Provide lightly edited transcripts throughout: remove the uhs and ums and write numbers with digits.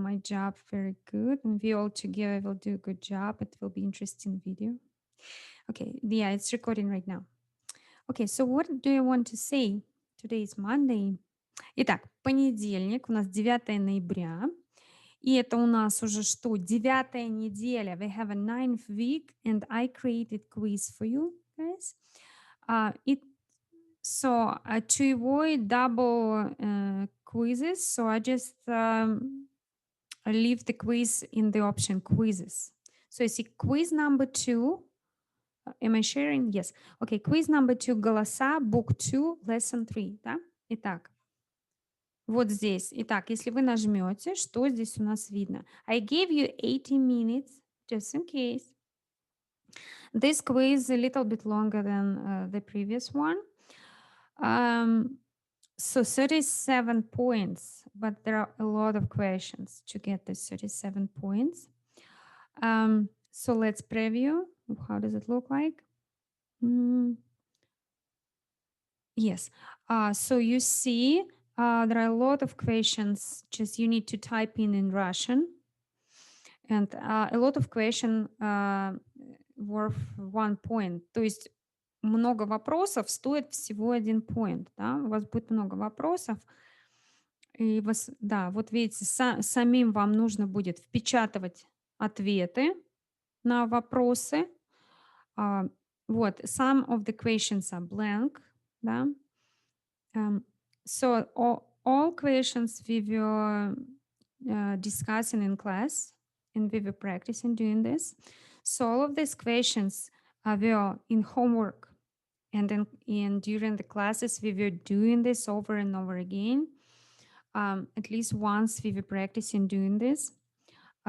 my job very good, and we all together will do a good job. It will be interesting video. Okay, yeah, it's recording right now. Okay, so what do you want to say? Today is Monday. Итак, понедельник, у нас 9 ноября, и это у нас уже что? 9 неделя. We have a 9th week, and I created quiz for you guys. It So to avoid double quizzes, so I just leave the quiz in the option quizzes. So you see quiz number 2. Am I sharing? Yes. Okay, quiz number 2, голоса, book 2, lesson 3. Да? Итак, вот здесь. Итак, если вы нажмете, что здесь у нас видно? I gave you 80 minutes, just in case. This quiz is a little bit longer than the previous one. So 37 points, but there are a lot of questions to get the 37 points. So let's preview. How does it look like? Yes. So you see, there are a lot of questions. Just you need to type in Russian, and a lot of question worth 1 point. То есть много вопросов стоит всего 1 point. Да? У вас будет много вопросов. И да, вот видите, самим вам нужно будет впечатывать ответы на вопросы. Вот, some of the questions are blank, да. So all questions we were discussing in class, and we were practicing doing this. So all of these questions were in homework, and during the classes we were doing this over and over again. At least once we were practicing doing this.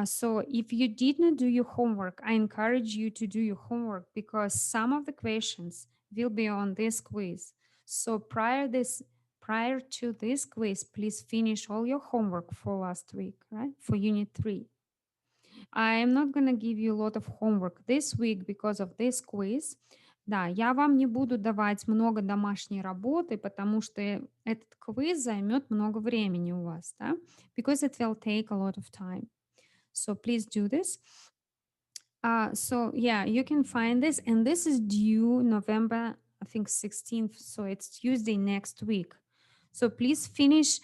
So if you did not do your homework, I encourage you to do your homework, because some of the questions will be on this quiz. So prior to this quiz, please finish all your homework for last week, right? For unit 3. I am not going to give you a lot of homework this week because of this quiz. Да, я вам не буду давать много домашней работы, потому что этот квиз займет много времени у вас, да? Because it will take a lot of time. So please do this. So yeah, you can find this, and this is due November, I think 16th. So it's Tuesday next week. So please finish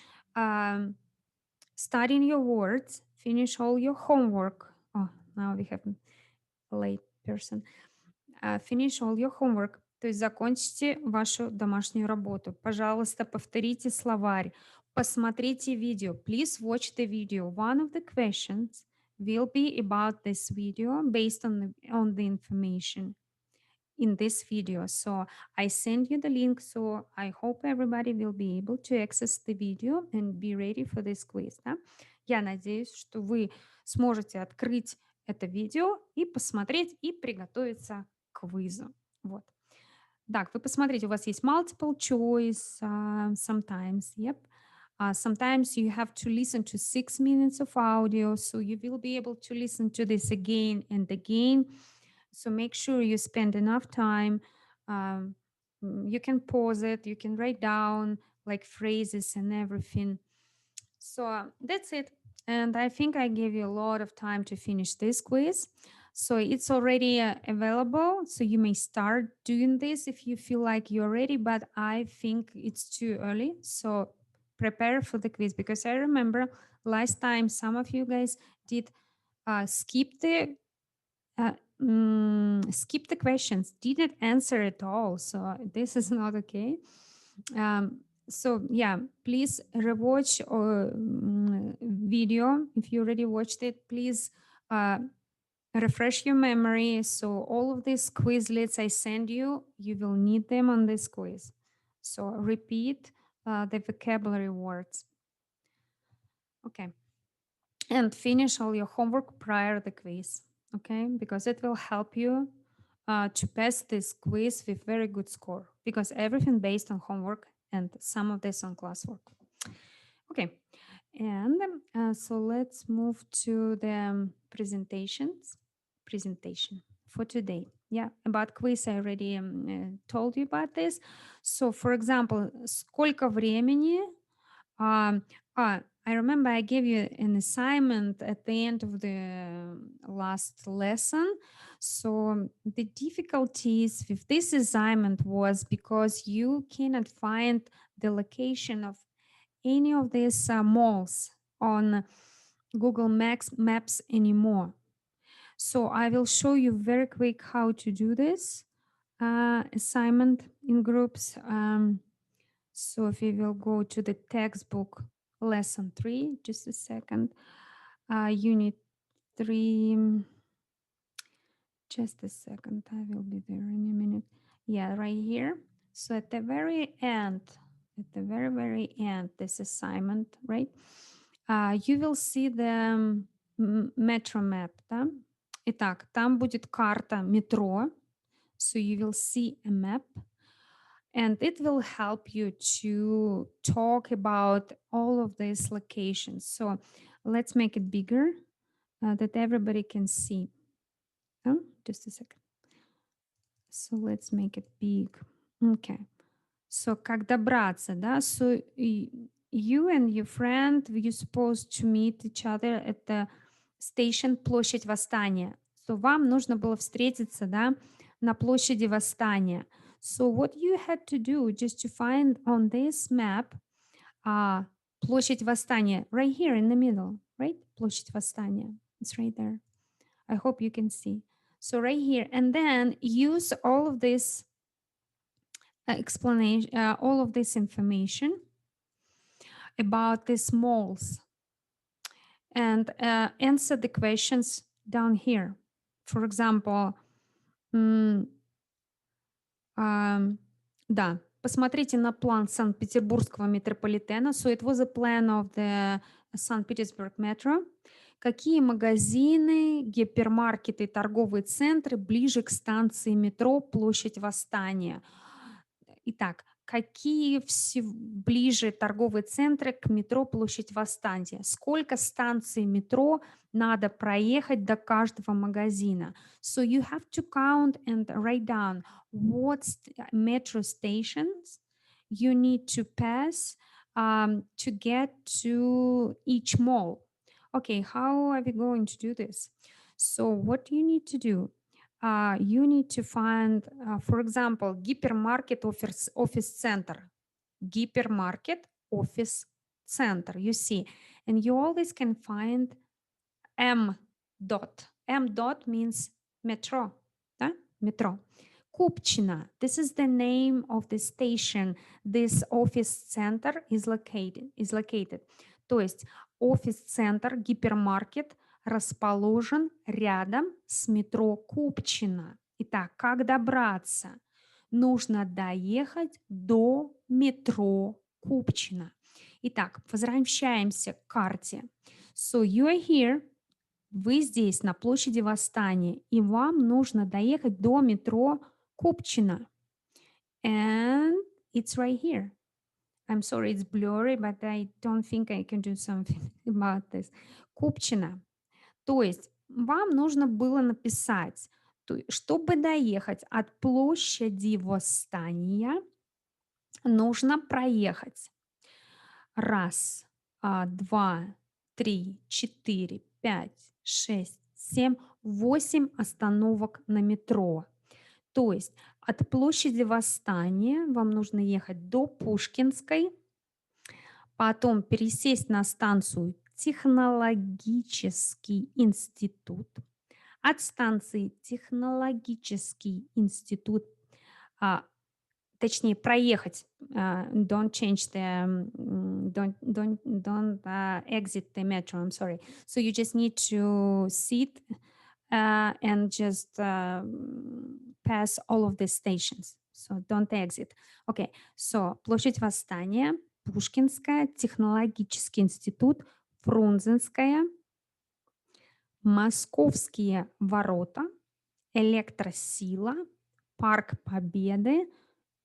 studying your words, finish all your homework. Oh, now we have a late person. Finish all your homework. То есть закончите вашу домашнюю работу. Пожалуйста, повторите словарь, посмотрите видео. Please watch the video. One of the questions will be about this video based on the information in this video. So I send you the link. So I hope everybody will be able to access the video and be ready for this quiz. Да? Я надеюсь, что вы сможете открыть это видео и посмотреть и приготовиться к квизу. Вот. Так, вы посмотрите, у вас есть multiple choice sometimes, yep. Sometimes you have to listen to 6 minutes of audio, so you will be able to listen to this again and again. So make sure you spend enough time. You can pause it, you can write down like phrases and everything. So that's it. And I think I gave you a lot of time to finish this quiz. So it's already available. So you may start doing this if you feel like you're ready, but I think it's too early. So prepare for the quiz, because I remember last time some of you guys did skip the questions, didn't answer at all. So this is not okay. So yeah, please rewatch video if you already watched it. Please refresh your memory. So all of these Quizlets I send you, you will need them on this quiz. So repeat the vocabulary words. Okay. And finish all your homework prior to the quiz. Okay, because it will help you to pass this quiz with very good score, because everything based on homework and some of this on classwork. Okay, and so let's move to the presentation for today. Yeah, about quiz I already told you about this. So, for example, сколько времени I remember I gave you an assignment at the end of the last lesson. So the difficulties with this assignment was because you cannot find the location of any of these malls on Google Maps anymore. So I will show you very quick how to do this assignment in groups. So if we will go to the textbook lesson 3, just a second, unit 3, just a second, I will be there in a minute. Yeah, right here. So at the very end, at the very, very end, this assignment, right? You will see the metro map, да? Итак, там будет карта метро. So you will see a map and it will help you to talk about all of these locations. So let's make it bigger that everybody can see. Oh, just a second. So let's make it big. Okay. So как добраться, да? So you and your friend, you're supposed to meet each other at the station Площадь Восстания. So вам нужно было встретиться, да, на площади Восстания. So what you had to do just to find on this map Площадь Восстания, right here in the middle, right? Площадь Восстания. It's right there. I hope you can see. So right here, and then use all of this explanation, all of this information about these malls and answer the questions down here. For example, да, посмотрите на план Санкт-Петербургского метрополитена. So it was a plan of the St. Petersburg Metro. Какие магазины, гипермаркеты, торговые центры ближе к станции метро Площадь Восстания? Итак, какие ближе торговые центры к метро Площадь Восстания? Сколько станций метро надо проехать до каждого магазина? So you have to count and write down what metro stations you need to pass to get to each mall. Okay, how are we going to do this? So what you need to do? You need to find, for example, гипермаркет office center. Гипермаркет office center, you see. And you always can find M dot. M dot means metro. Да? Metro. Kupchina. This is the name of the station this office center is located. То есть офис-центр, гипермаркет расположен рядом с метро Купчино. Итак, как добраться? Нужно доехать до метро Купчино. Итак, возвращаемся к карте. So you are here. Вы здесь, на площади Восстания, и вам нужно доехать до метро Купчино. And it's right here. I'm sorry, it's blurry, but I don't think I can do something about this. Купчино. То есть вам нужно было написать, чтобы доехать от площади Восстания, нужно проехать 1, 2, 3, 4, 5, 6, 7, 8 остановок на метро. То есть от площади Восстания вам нужно ехать до Пушкинской, потом пересесть на станцию Технологический институт. От станции Технологический институт, точнее проехать, don't exit the metro, I'm sorry. So you just need to sit and just pass all of the stations. So don't exit. Okay, so площадь Восстания, Пушкинская, Технологический институт, Фрунзенская, Московские ворота, Электросила, Парк Победы,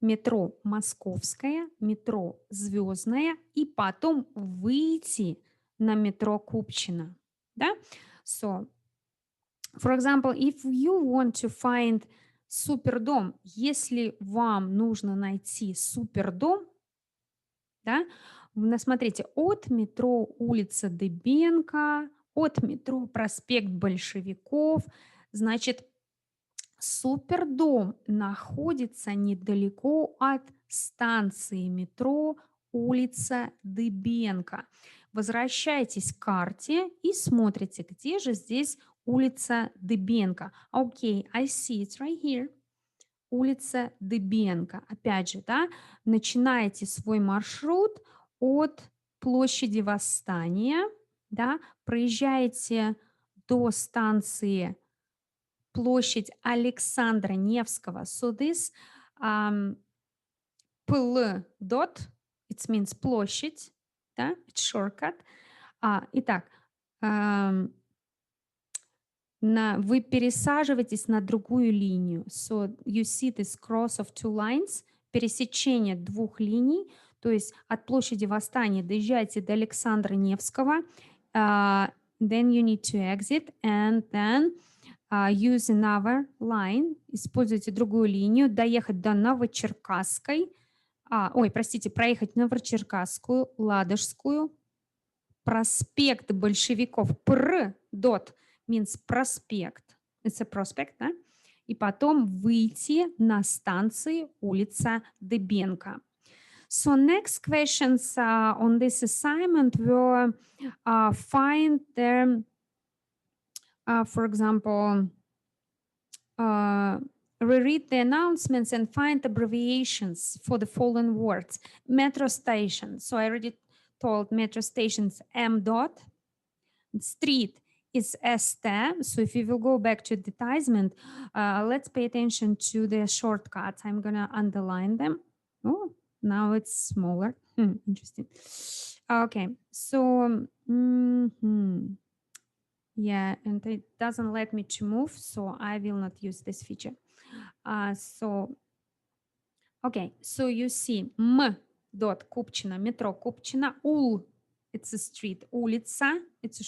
метро Московская, метро Звездная и потом выйти на метро Купчино. Да? So, for example, if you want to find супердом, если вам нужно найти супердом, да, Смотрите, от метро улица Дыбенко, от метро проспект Большевиков. Значит, супердом находится недалеко от станции метро улица Дыбенко. Возвращайтесь к карте и смотрите, где же здесь улица Дыбенко. Окей, I see it right here. Улица Дыбенко. Опять же, да, начинаете свой маршрут от площади Восстания, да, проезжаете до станции площадь Александра Невского. So this pl dot, it means площадь, да, it's shortcut. Итак, вы пересаживаетесь на другую линию. So you see this cross of two lines, пересечение двух линий, то есть от площади Восстания доезжаете до Александра Невского, then you need to exit and then use another line, используйте другую линию, доехать до Новочеркасской, проехать Новочеркасскую, Ладожскую, проспект Большевиков, dot means проспект, it's a prospect, да? И потом выйти на станции улица Дыбенко. So next questions on this assignment were find the, for example, reread the announcements and find abbreviations for the following words. Metro station. So I already told metro stations M dot. Street is ST. So if you will go back to advertisement, let's pay attention to the shortcuts. I'm going to underline them. Oh, now it's smaller. Interesting. Okay, so yeah, and it doesn't let me to move, so I will not use this feature. Okay, so you see M dot Купчино, метро Купчино, ул, it's a street, улица, it's a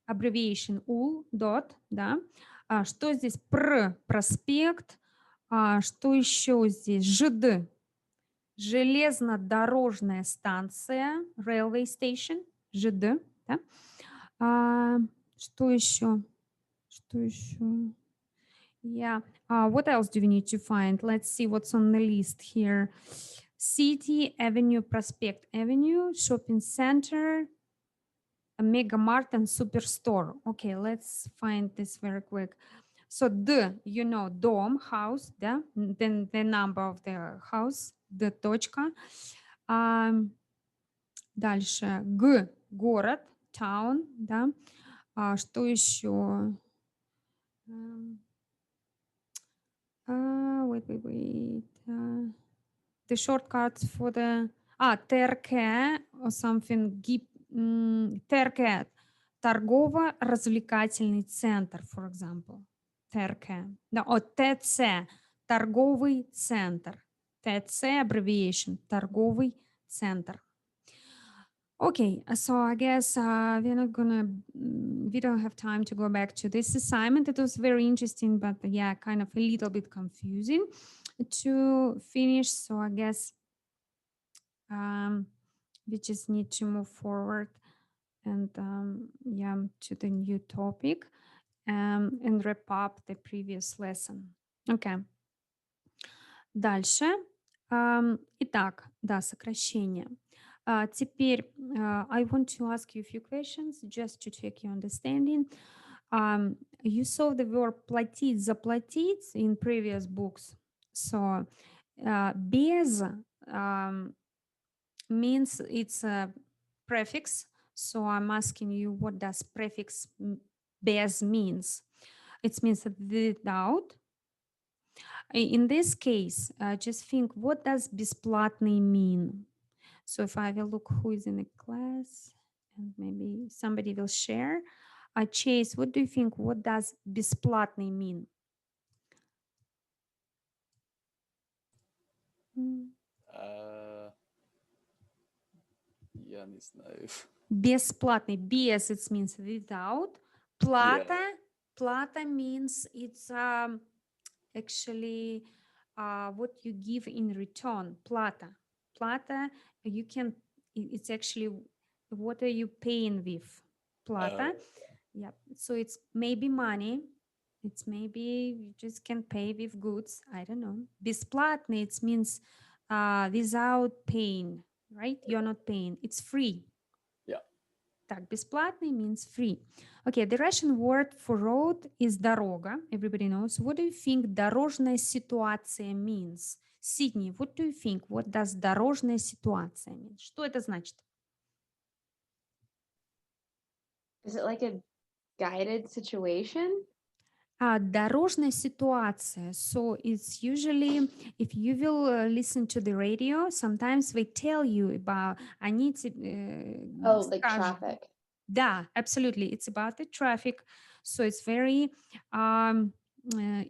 abbreviation ул dot, да. Что здесь? Проспект, что еще здесь? ЖД, железнодорожная станция, railway station, ЖД, да. Что еще? Что еще? Yeah. What else do we need to find? Let's see what's on the list here. City Avenue, Prospect Avenue, shopping center, a mega mart and superstore. Okay, let's find this very quick. So you know, dom, house, да? Then the number of the house, the точка. Дальше город, town, да? Что еще? Wait. The shortcuts for the ТРК or something. ТРК. Торгово-развлекательный центр, for example. ТРК. Да, ТЦ. Торговый центр. ТЦ abbreviation. Торговый центр. Okay, so I guess we don't have time to go back to this assignment. It was very interesting, but yeah, kind of a little bit confusing to finish. So I guess we just need to move forward and to the new topic and wrap up the previous lesson. Okay. Дальше. Итак, да, сокращение. Теперь I want to ask you a few questions just to check your understanding. You saw the verb платить, заплатить in previous books. So без means it's a prefix. So I'm asking you, what does prefix без means? It means without. In this case, just think, what does бесплатный mean? So if I will look who is in the class and maybe somebody will share. Chase, what do you think? What does бесплатный mean? Я не знаю. Бесплатный. Без, it means without. Plata, plata means it's actually what you give in return. Plata. Plata, you can It's actually what are you paying with? Plata. Yeah. So it's maybe money. It's maybe you just can pay with goods. I don't know. Бесплатный, it means without paying, right? You're not paying. It's free. Yeah. Так, бесплатный means free. Okay, the Russian word for road is дорога. Everybody knows. What do you think дорожная ситуация means? Sydney, what do you think? What does дорожная ситуация mean? Что это значит? Is it like a guided situation? Дорожная ситуация. So it's usually, if you will listen to the radio, sometimes they tell you about, они Oh, like скажут. traffic. Да, absolutely. It's about the traffic. So it's very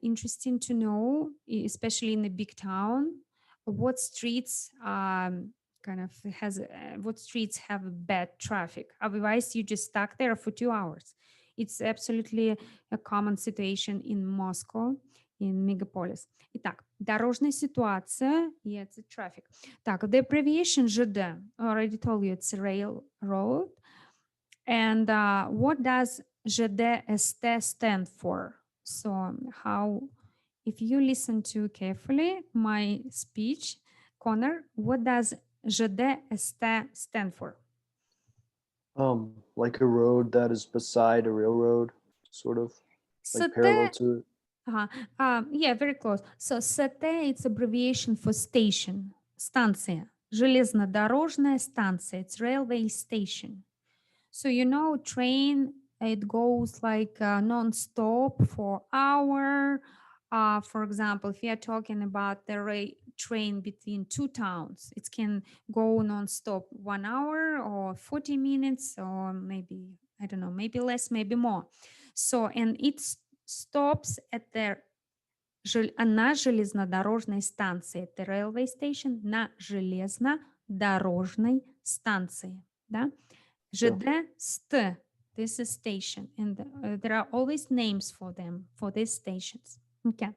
interesting to know, especially in a big town, what streets kind of what streets have bad traffic. Otherwise, you just stuck there for 2 hours. It's absolutely a common situation in Moscow, in megapolis. Итак, дорожная ситуация, yeah, it's a traffic. Так, the abbreviation ЖД, already told you it's railroad. And what does ЖД-СТ stand for? So how, if you listen to carefully my speech, Connor, what does ЖД-СТ stand for? Like a road that is beside a railroad, sort of like СТ, parallel to it. yeah, very close. So СТ, it's abbreviation for station, станция, железнодорожная станция, it's railway station. So you know, train, it goes like non-stop for hour. For example, if you are talking about the train between two towns, it can go non-stop 1 hour or 40 minutes or maybe, I don't know, maybe less, maybe more. So, and it stops at the на железнодорожной станции. Это railway station на железнодорожной станции. Да? ЖД, СТ, this is station. And there are always names for them, for these stations. Okay.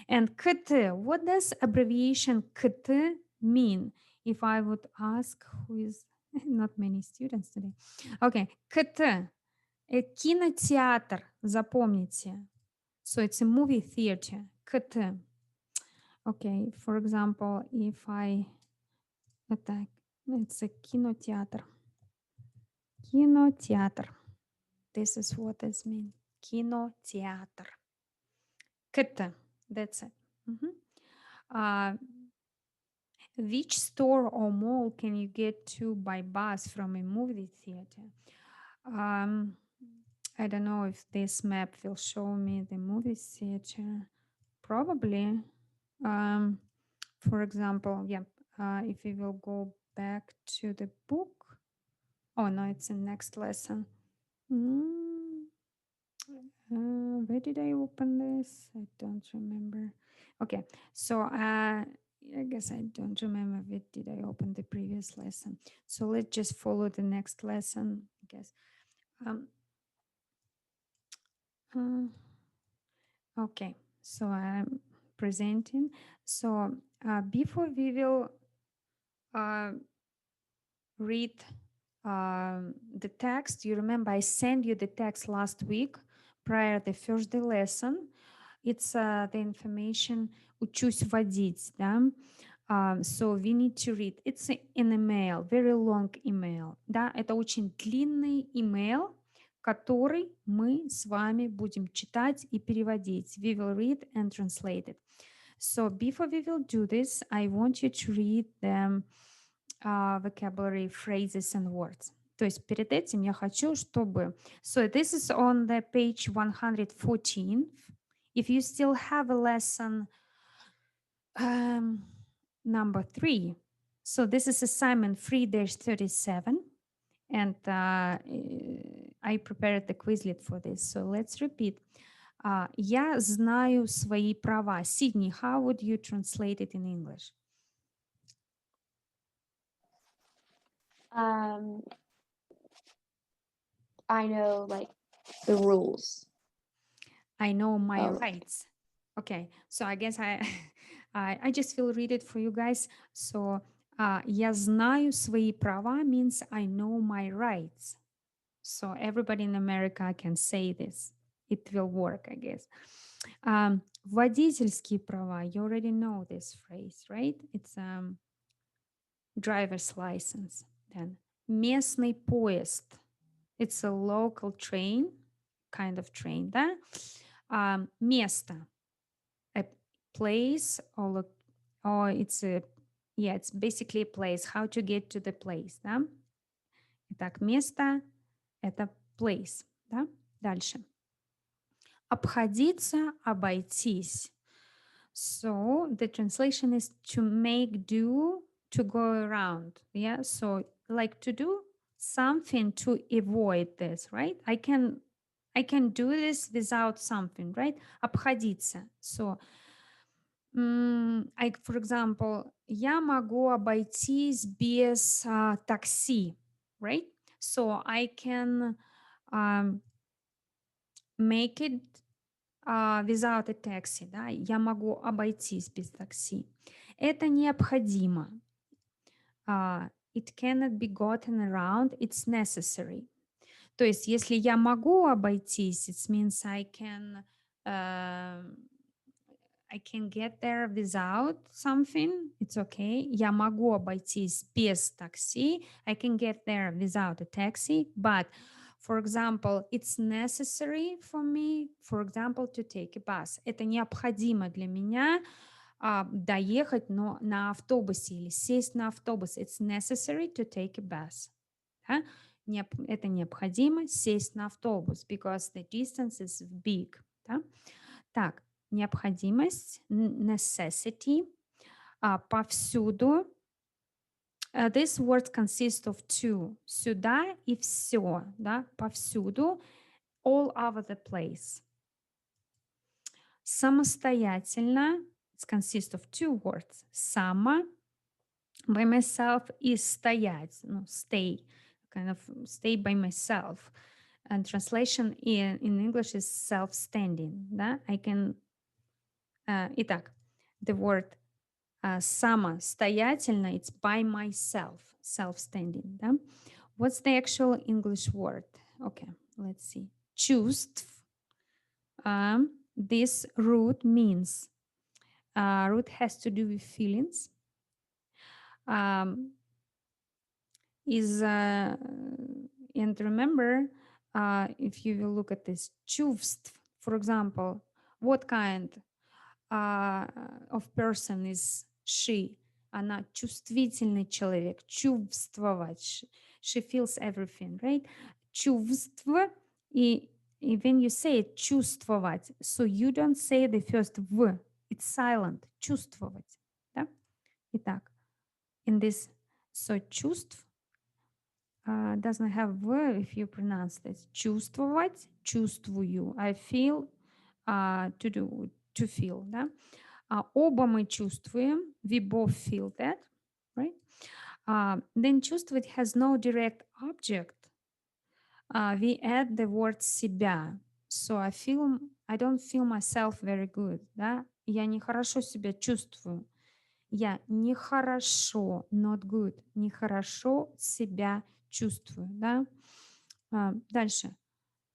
And КТ, what does abbreviation КТ mean? If I would ask who is, not many students today. Okay, КТ, кинотеатр, запомните. So it's a movie theater, КТ. Okay, for example, if I attack, it's a кинотеатр. Кинотеатр. This is what this means. Кинотеатр. КТ. That's it. Which store or mall can you get to by bus from a movie theater? I don't know if this map will show me the movie theater. Probably. For example, yeah, if we will go back to the book. Oh, no, it's in next lesson. Where did I open this? I don't remember. Okay, so I guess I don't remember where did I open the previous lesson. So let's just follow the next lesson, I guess. Okay, so I'm presenting. So before we will read the text, you remember I sent you the text last week prior the first day lesson. It's the information учусь водить, да? So we need to read. It's an email, very long email, да? Это очень длинный email, который мы с вами будем читать и переводить. We will read and translate it. So before we will do this, I want you to read the vocabulary, phrases and words. То есть перед этим я хочу, чтобы... So this is on the page 114. If you still have a lesson number 3, so this is assignment 3-37, and I prepared the Quizlet for this. So let's repeat. Я знаю свои права. Sydney, how would you translate it in English? I know like the rules. I know my rights. Okay, so I guess I just will read it for you guys. So Я знаю свои права means I know my rights. So everybody in America can say this. It will work, I guess. Водительские права. You already know this phrase, right? It's driver's license. Then местный поезд. It's a local train, kind of train, да? Место. A place or it's basically a place. How to get to the place, да? Итак, место — это place, да? Дальше. Обходиться, обойтись. So the translation is to make do, to go around. Yeah. So like to do something to avoid this, right? I can do this without something, right? Обходиться. So, for example, я могу обойтись без такси, right? So I can make it without a taxi, да, я могу обойтись без такси. Это необходимо. It cannot be gotten around, it's necessary. То есть, если я могу обойтись, it means I can get there without something, it's okay. Я могу обойтись без такси. I can get there without a taxi, but for example, it's necessary for me, for example, to take a bus. Это необходимо для меня доехать на автобусе или сесть на автобус. It's necessary to take a bus. Да? Это необходимо сесть на автобус because the distance is big. Да? Так, необходимость, necessity, повсюду. This word consists of two. Сюда и все, да, повсюду, all over the place. Самостоятельно, it consists of two words. Само, by myself, и стоять, stay, kind of stay by myself. And translation in English is self-standing, да, I can... Итак, the word самостоятельно, it's by myself, self-standing, да? What's the actual English word? Okay, let's see. Чувств. This root means, root has to do with feelings. And remember, if you will look at this, чувств, for example, what kind of person is she? Она чувствительный человек, чувствовать. She feels everything, right? Чувство, и when you say it, чувствовать, so you don't say the first в, it's silent, чувствовать, да? Итак, in this, so чувств doesn't have в if you pronounce this. Чувствовать, чувствую, I feel, to do, to feel, да? Оба мы чувствуем, we both feel that, right? Then чувствовать has no direct object. We add the word себя. So I don't feel myself very good, да? Я нехорошо себя чувствую. Я нехорошо, not good, нехорошо себя чувствую, да? Дальше.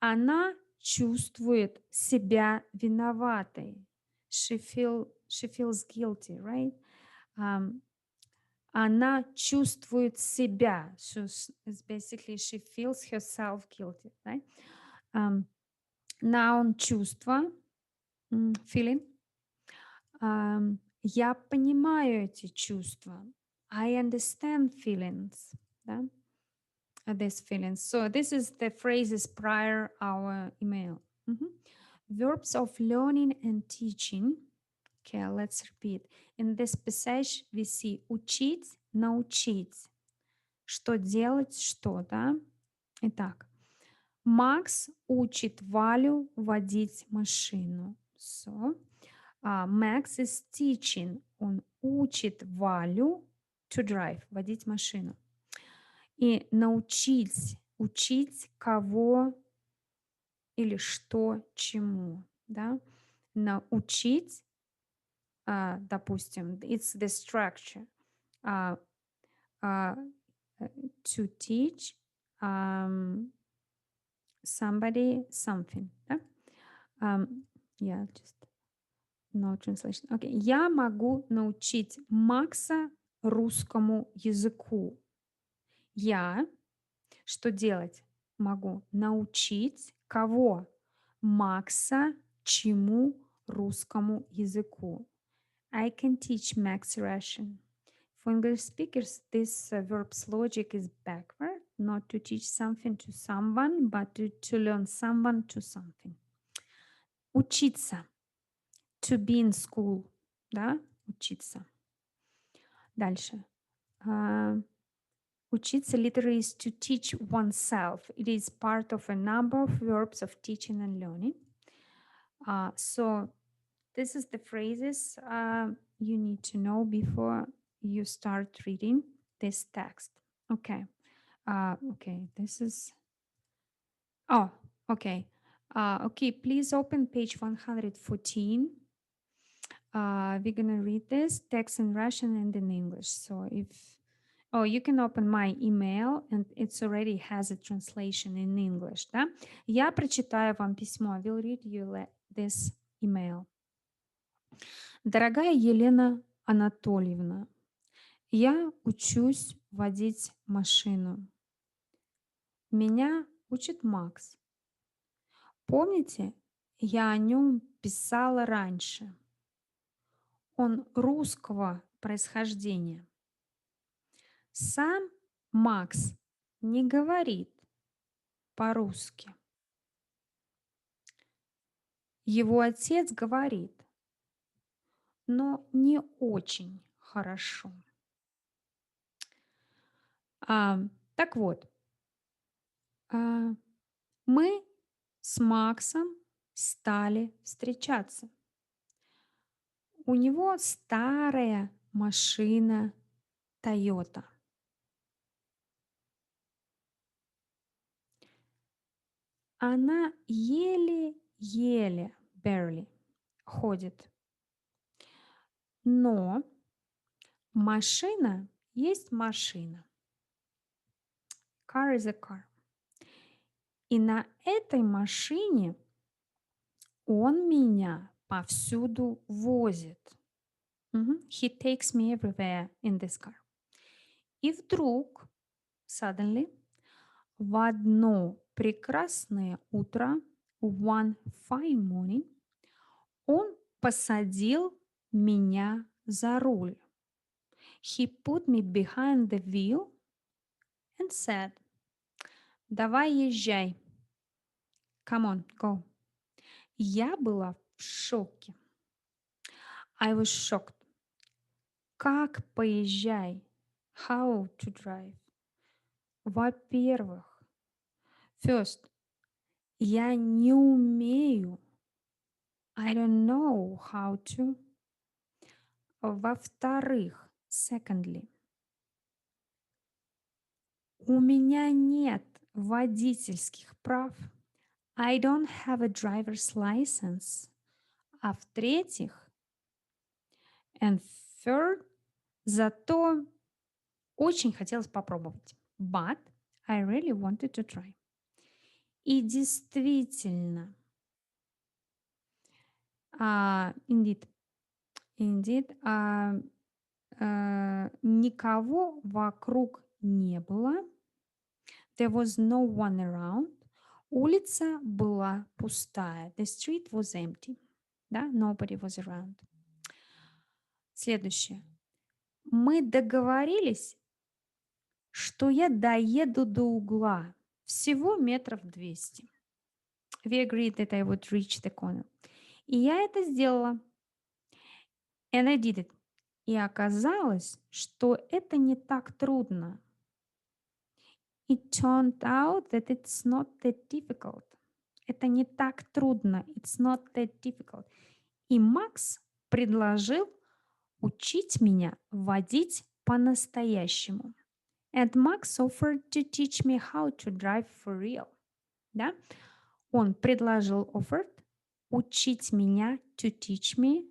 Она чувствует себя виноватой. She feels guilty, right? Она чувствует себя. It's basically she feels herself guilty, right? Noun чувство, feeling. Я понимаю эти чувства. I understand feelings, да? These feelings. So this is the phrases prior our email. Verbs of learning and teaching. Okay, let's repeat. In this passage we see учить, научить. Что делать, что, да? Итак, Макс учит Валю водить машину. So, Max is teaching. Он учит Валю to drive, водить машину. И научить, учить кого или что чему, да? Научить, допустим, it's the structure. uh, to teach somebody something. Да? Yeah, just no translation. Okay. Я могу научить Макса русскому языку. Я что делать могу? Научить кого? Макса чему русскому языку. I can teach Max Russian. For English speakers, this verb's logic is backward, not to teach something to someone, but to learn someone to something. Учиться. To be in school. Да? Учиться. Дальше. Учиться literally is to teach oneself. It is part of a number of verbs of teaching and learning. So this is the phrases you need to know before you start reading this text. Okay. Okay, this is... Oh, okay. Okay, please open page 114. We're gonna read this text in Russian and in English. So if... Oh, you can open my email, and it's already has a translation in English, да? Я прочитаю вам письмо. I will read you this email. Дорогая Елена Анатольевна, я учусь водить машину. Меня учит Макс. Помните, я о нем писала раньше. Он русского происхождения. Сам Макс не говорит по-русски. Его отец говорит, но не очень хорошо. Так вот, мы с Максом стали встречаться. У него старая машина Toyota. Она еле-еле, barely, ходит. Но машина есть машина. Car is a car. И на этой машине он меня повсюду возит. He takes me everywhere in this car. И вдруг, suddenly, в одно прекрасное утро, one fine morning, он посадил меня за руль. He put me behind the wheel and said, давай езжай. Come on, go. Я была в шоке. I was shocked. Как поезжай? How to drive? Во-первых, first, я не умею. I don't know how to. Во-вторых, secondly, у меня нет водительских прав. I don't have a driver's license. А в-третьих, and third, зато очень хотелось попробовать. But I really wanted to try. И действительно, indeed, никого вокруг не было. There was no one around. Улица была пустая. The street was empty. Да? Nobody was around. Следующее. Мы договорились, что я доеду до угла. Всего метров 200. We agreed that I would reach the corner. И я это сделала. And I did it. И оказалось, что это не так трудно. It turned out that it's not that difficult. Это не так трудно. It's not that difficult. И Макс предложил учить меня водить по-настоящему. And Max offered to teach me how to drive for real. Да? Он предложил, offered, учить меня, to teach me,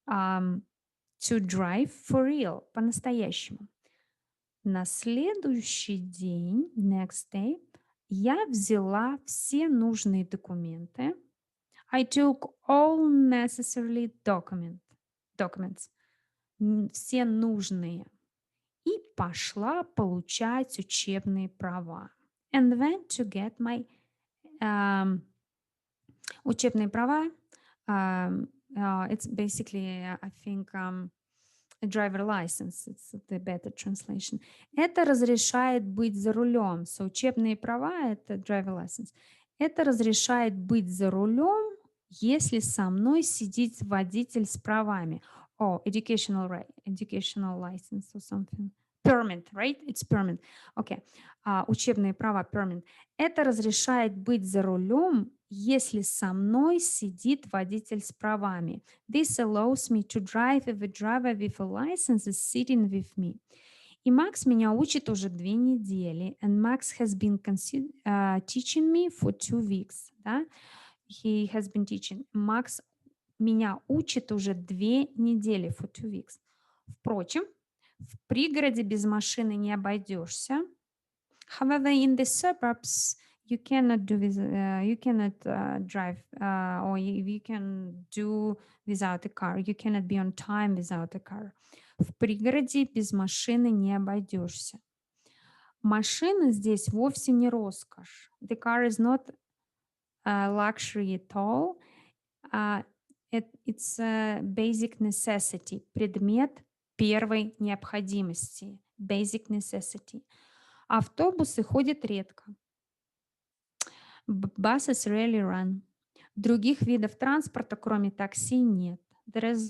to drive for real, по-настоящему. На следующий день, next day, я взяла все нужные документы. I took all necessary documents, все нужные, и пошла получать учебные права. And went to get my учебные права. It's basically, I think, a driver license. It's the better translation. Это разрешает быть за рулем. So, учебные права — это driver license. Это разрешает быть за рулем, если со мной сидит водитель с правами. Oh, educational license or something. Permit, right? It's permit. Okay. Учебные права, permit. Это разрешает быть за рулем, если со мной сидит водитель с правами. This allows me to drive if a driver with a license is sitting with me. И Макс меня учит уже 2 недели. And Max has been teaching me for 2 weeks. Да? He has been teaching. Макс меня учит уже 2 недели, for 2 weeks. Впрочем, в пригороде без машины не обойдешься. However, in the suburbs, you cannot drive, or you can do without a car. You cannot be on time without a car. В пригороде без машины не обойдешься. Машина здесь вовсе не роскошь. The car is not a luxury at all. It's a basic necessity, предмет первой необходимости, basic necessity. Автобусы ходят редко. Buses rarely run. Других видов транспорта, кроме такси, нет. There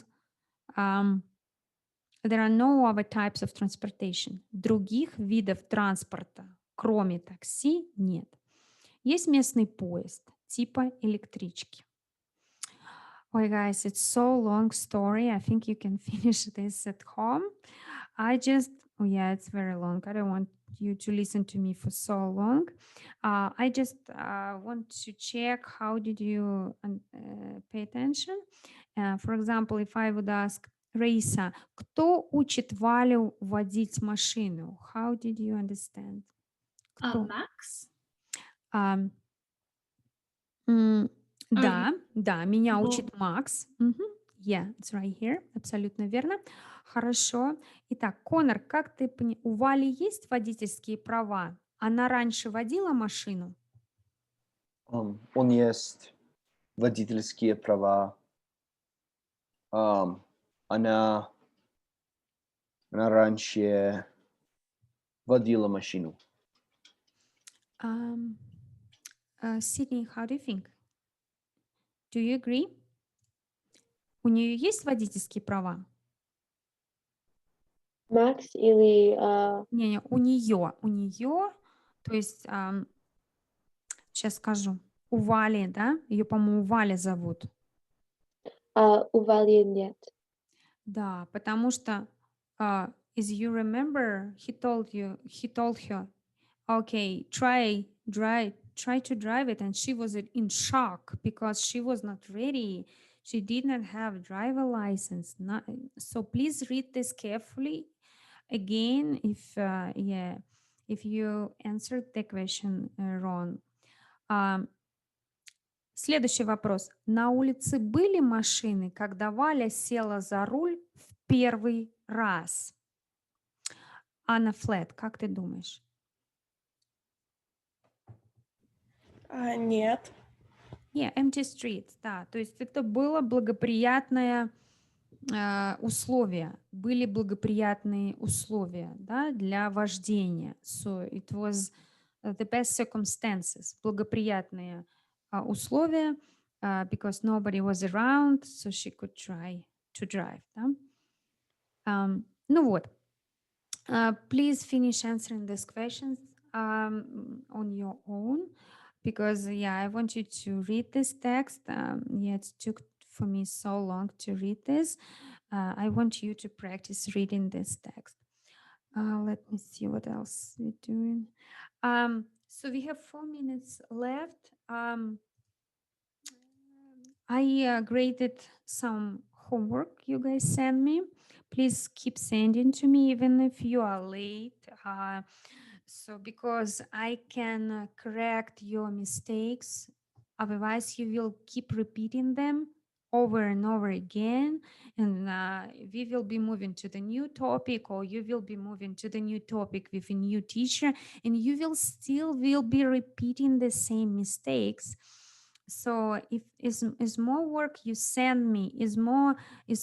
are no other types of transportation. Других видов транспорта, кроме такси, нет. Есть местный поезд, типа электрички. Ой, guys, it's so long story. I think you can finish this at home. It's very long. I don't want you to listen to me for so long. I just want to check how did you pay attention. For example, if I would ask Раиса, кто учит Валю водить машину? How did you understand? Кто? Max? Да, меня его- учит Макс. Yeah, it's right here. Абсолютно верно. Хорошо. Итак, Конор, как ты понял, у Вали есть водительские права? Она раньше водила машину? Он есть водительские права. Она раньше водила машину. Sydney, how do you think? Do you agree? У нее есть водительские права? Max или Не, у нее, то есть, сейчас скажу, у Вали, да? Ее, по-моему, Валя зовут. у Вали нет. Да, потому что, as you remember, he told her, okay, try to drive it, and she was in shock because she was not ready. She did not have driver license. So please read this carefully again if you answered the question wrong. Следующий вопрос. На улице были машины, когда Валя села за руль в первый раз? Анна Флет, как ты думаешь? Нет. Empty streets, да. То есть это было благоприятное условия, были благоприятные условия, да, для вождения. So it was the best circumstances, благоприятные условия, because nobody was around, so she could try to drive. Да? Ну вот. Please finish answering these questions on your own, because I want you to read this text. It took for me so long to read this. I want you to practice reading this text. Let me see what else we're doing. So we have 4 minutes left. I graded some homework you guys send me. Please keep sending to me even if you are late. So because I can correct your mistakes, otherwise you will keep repeating them over and over again, and we will be moving to the new topic, or you will be moving to the new topic with a new teacher, and you will be repeating the same mistakes. So if is more work you send me, is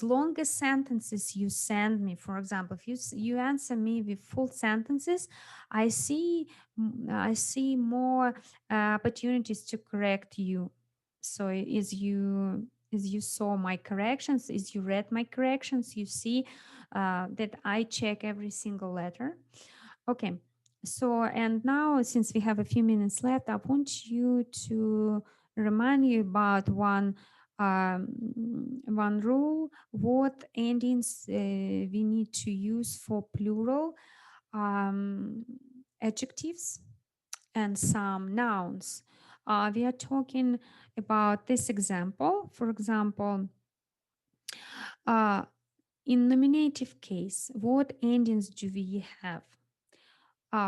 longer sentences you send me. For example, if you answer me with full sentences, I see more opportunities to correct you. So as you saw my corrections, as you read my corrections, you see that I check every single letter. Okay. So, and now since we have a few minutes left, I want you to remind you about one rule, what endings we need to use for plural adjectives and some nouns. We are talking about this example. For example, in nominative case, what endings do we have?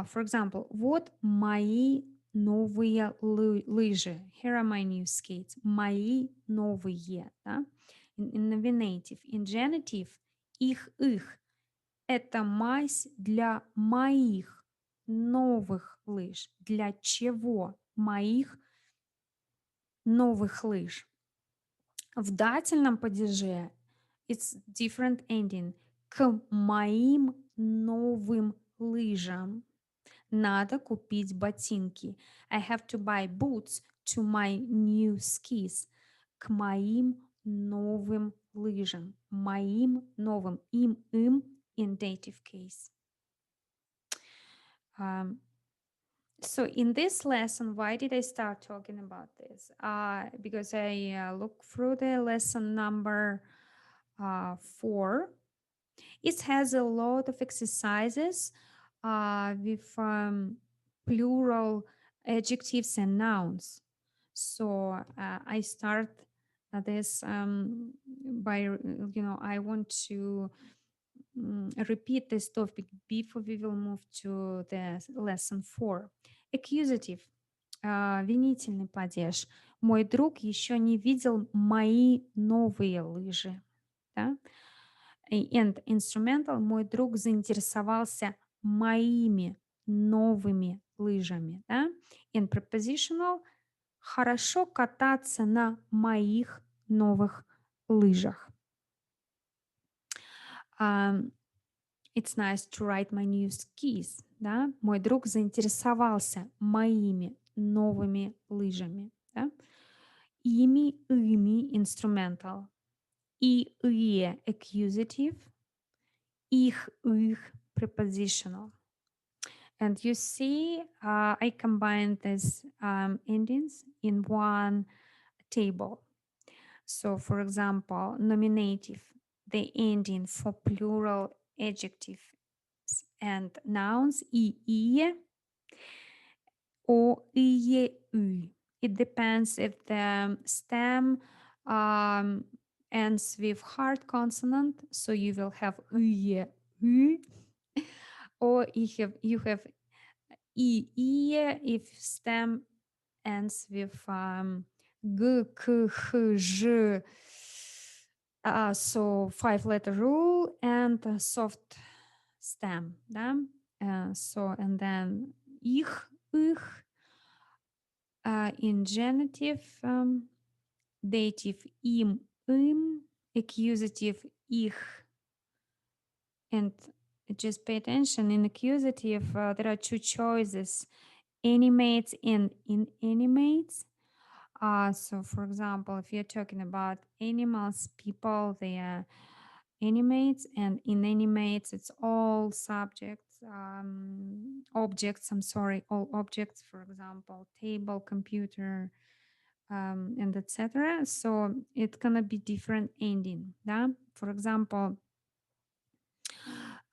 For example, вот мои новые лыжи. Here are my new skates. Мои новые. Да? In nominative. In genitive, их. Это мазь для моих новых лыж. Для чего? Моих новых лыж. В дательном падеже it's different ending. К моим новым лыжам надо купить ботинки. I have to buy boots to my new skis. К моим новым лыжам. Моим новым. Им in dative case. So in this lesson, why did I start talking about this? Because I look through the lesson number 4. It has a lot of exercises with plural adjectives and nouns. So I start this by, I want to repeat this topic before we will move to the lesson 4. Accusative. Винительный падеж. Мой друг еще не видел мои новые лыжи. Да? And instrumental. Мой друг заинтересовался моими новыми лыжами. Да? And prepositional. Хорошо кататься на моих новых лыжах. It's nice to ride my new skis. Да? Мой друг заинтересовался моими новыми лыжами. Да? Ими instrumental. Ие accusative. Их prepositional. And you see, I combined these endings in one table. So, for example, nominative, the ending for plural adjectives and nouns, ie or ie. It depends if the stem ends with hard consonant, so you will have ie, or you have ie if stem ends with g, k, h, j. So 5-letter rule and a soft stem. Да? So and then их. In genitive, dative им, accusative их. And just pay attention, in accusative, there are two choices, animates and inanimates. So for example, if you're talking about animals, people, they are animates, and inanimates, it's all subjects, objects, all objects, for example, table, computer, and etc. So it's gonna be different ending. Да? For example,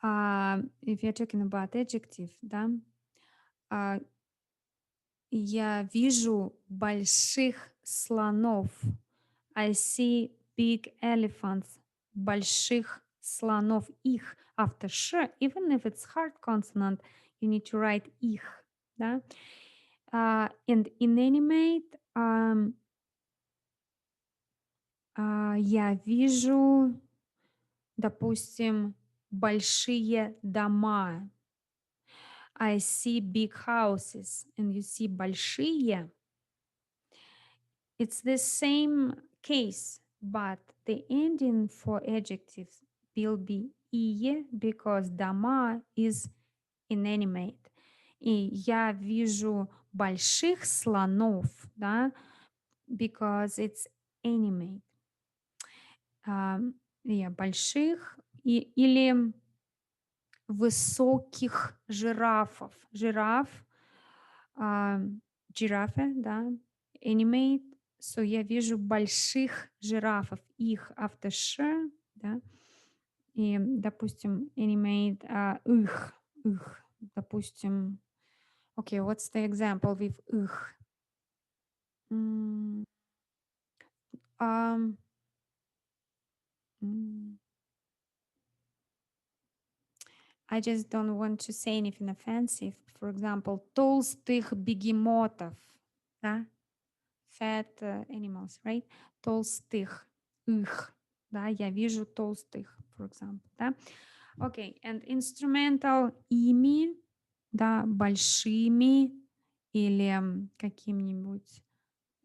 if you're talking about adjective, да, я вижу больших слонов. I see big elephants. больших слонов. Их after sh, even if it's hard consonant, you need to write их. Да? And inanimate я вижу, допустим, большие дома. I see big houses, and you see большие. It's the same case, but the ending for adjectives will be ие because дома is inanimate. И я вижу больших слонов, да, because it's animate. Больших или высоких жирафов. Жираф, жирафы, да, animate. So я вижу больших жирафов. Их after sh, да. И, допустим, animate их. Допустим, okay, what's the example with их? М, ам, м, I just don't want to say anything offensive. For example, толстых бегемотов, да? Fat animals, right? Толстых, их, да? Я вижу толстых, for example, да? Okay, and instrumental ими, да, большими или каким-нибудь,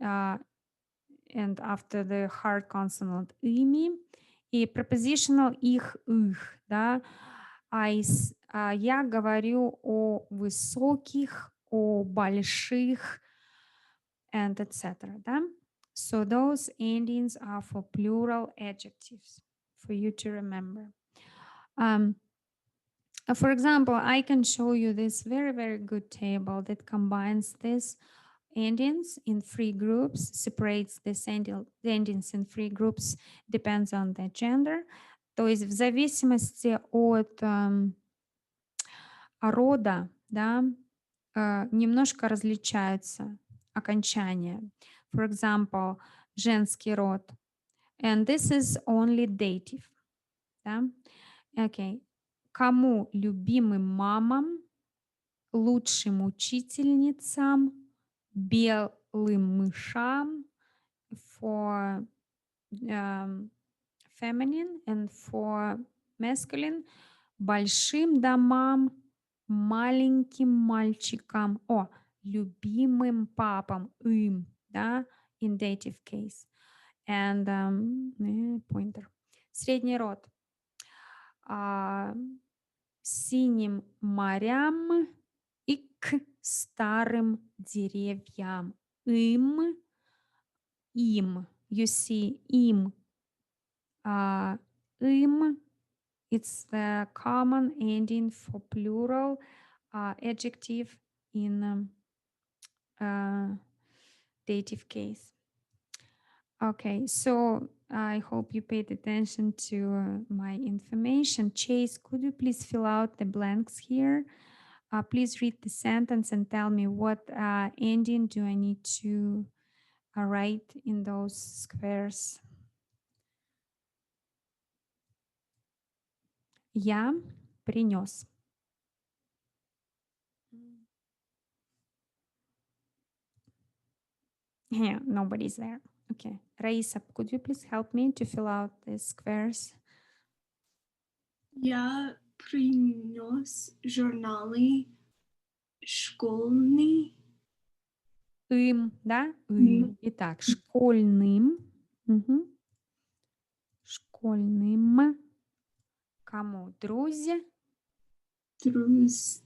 and after the hard consonant ими, и prepositional их, да, я говорю о высоких, о больших, and etc. Да? So those endings are for plural adjectives for you to remember. For example, I can show you this very, very good table that combines this endings in three groups, separates this endings in three groups, depends on the gender. То есть в зависимости от рода, да, немножко различаются окончания. For example, женский род. And this is only dative. Да? Okay. Кому любимым мамам, лучшим учительницам, белым мышам, for feminine and for masculine, большим домам, маленьким мальчикам, любимым папам, им, да, in dative case. And pointer. Средний род. Синим морям и к старым деревьям. Им. You see, им. Им. It's the common ending for plural adjective in dative case. Okay, so I hope you paid attention to my information. Chase, could you please fill out the blanks here? Please read the sentence and tell me what ending do I need to write in those squares. Я принес. Yeah, nobody's there. Okay. Raisa, could you please help me to fill out the squares? Я принес журналы школьный. Да? Итак, школьным. Школьным. Кому? Друзья? Друзьям.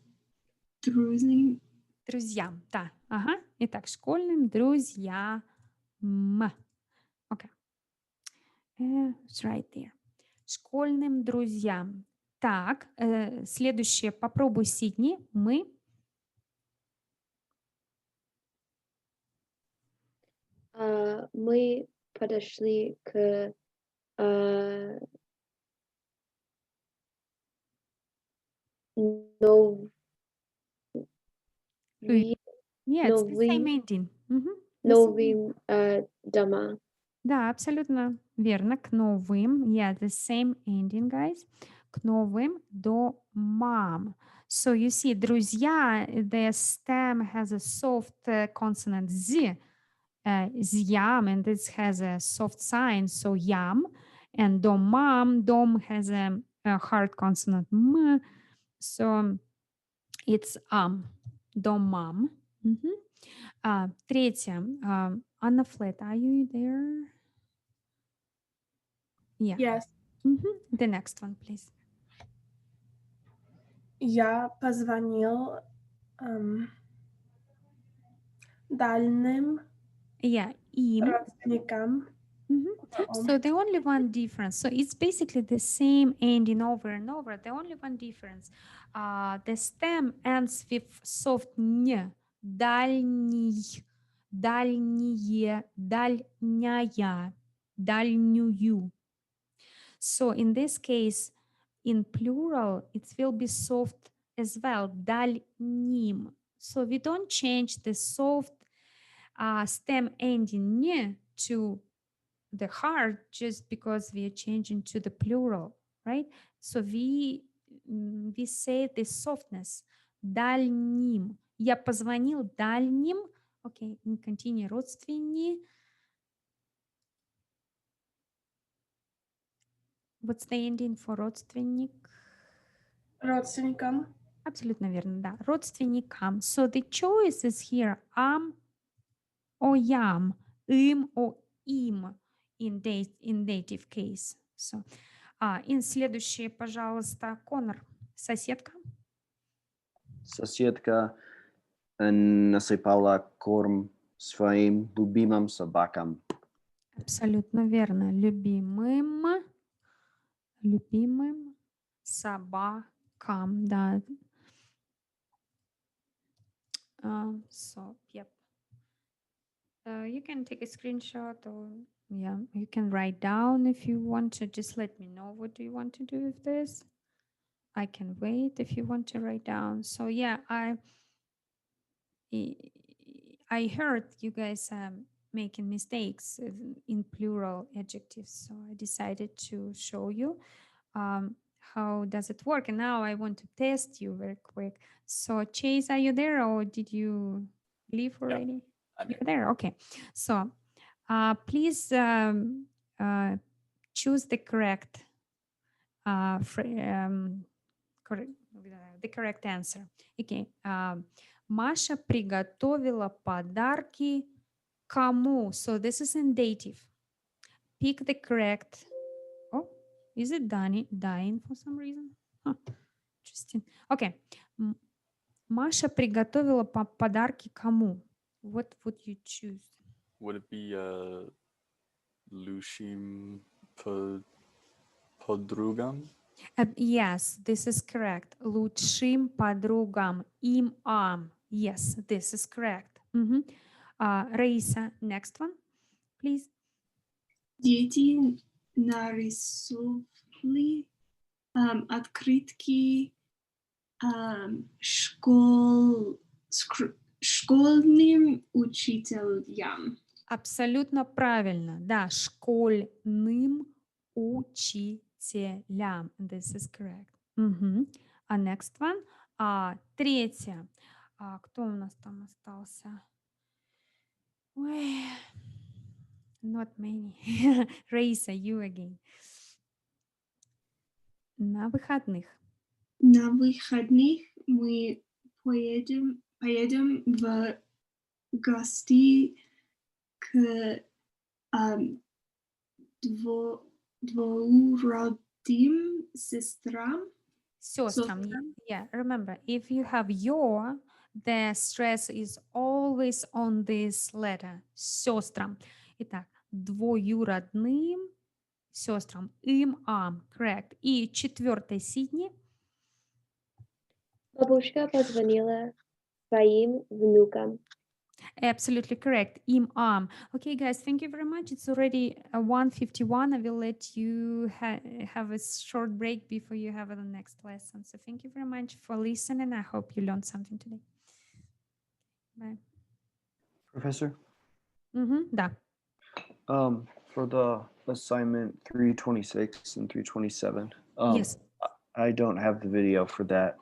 Друзьям, да. Ага. Итак, школьным друзьям. Okay. It's right there. Школьным друзьям. Так, следующее. Попробуй, Сидни. Мы подошли к Yeah, it's the same ending. новым дома. Да, абсолютно верно. К новым. Yeah, the same ending, guys. К новым домам. So you see, друзья, the stem has a soft consonant z, yam, and this has a soft sign, so yam. And domam, dom has a hard consonant m, so it's домам. Мгм. Третье. Anna Flat, are you there? Yeah. Yes. The next one, please. Я позвонил дальним Yeah, им. родственникам. So the only one difference, so it's basically the same ending over and over. The only one difference, the stem ends with soft н, дальний, дальние, дальняя, дальнюю. So in this case, in plural, it will be soft as well, дальним. So we don't change the soft stem ending н to the hard just because we are changing to the plural, right? So we say the softness дальним. Я позвонил дальним. Okay, and continue. Родственни. What's the ending for родственник? Родственникам. Абсолютно верно, да. Родственникам. So the choice is here or yam, or им in dative case. So, и следующее, пожалуйста, Конор. Соседка. Соседка насыпала корм своим любимым собакам. Абсолютно верно. Любимым собакам, да. So, yep. You can take a screenshot or yeah, you can write down if you want to. Just let me know what do you want to do with this. I can wait if you want to write down. So yeah, I heard you guys making mistakes in plural adjectives, so I decided to show you how does it work. And now I want to test you very quick. So Chase, are you there or did you leave already? You're there. Okay. So please choose the correct the correct answer. Okay. Маша приготовила подарки кому? So this is in dative. Pick the correct. Oh, is it dying for some reason? Huh. Interesting. Okay. Маша приготовила подарки кому? What would you choose? Would it be Lushim подругам? Yes, this is correct. Лучшим подругам. Им Yes, this is correct. Раиса, next one, please. Дети нарисовали открытки школьным учителям. Абсолютно правильно. Да, школьным учителям. This is correct. А next one. Третье. Кто у нас там остался? Ой, not many. Раиса, you again. На выходных. На выходных мы поедем в гости к двоюродным сестрам. Сестрам. Yeah, remember, if you have your, the stress is always on this letter. Сестрам. Итак, двоюродным сестрам. Correct. И четвертое, Сидни. Бабушка позвонила своим внукам. Absolutely correct. Okay, guys, thank you very much. It's already 1:51. I will let you have a short break before you have the next lesson. So thank you very much for listening. I hope you learned something today. Bye. Professor? Да. For the assignment 326 and 327. Yes. I don't have the video for that.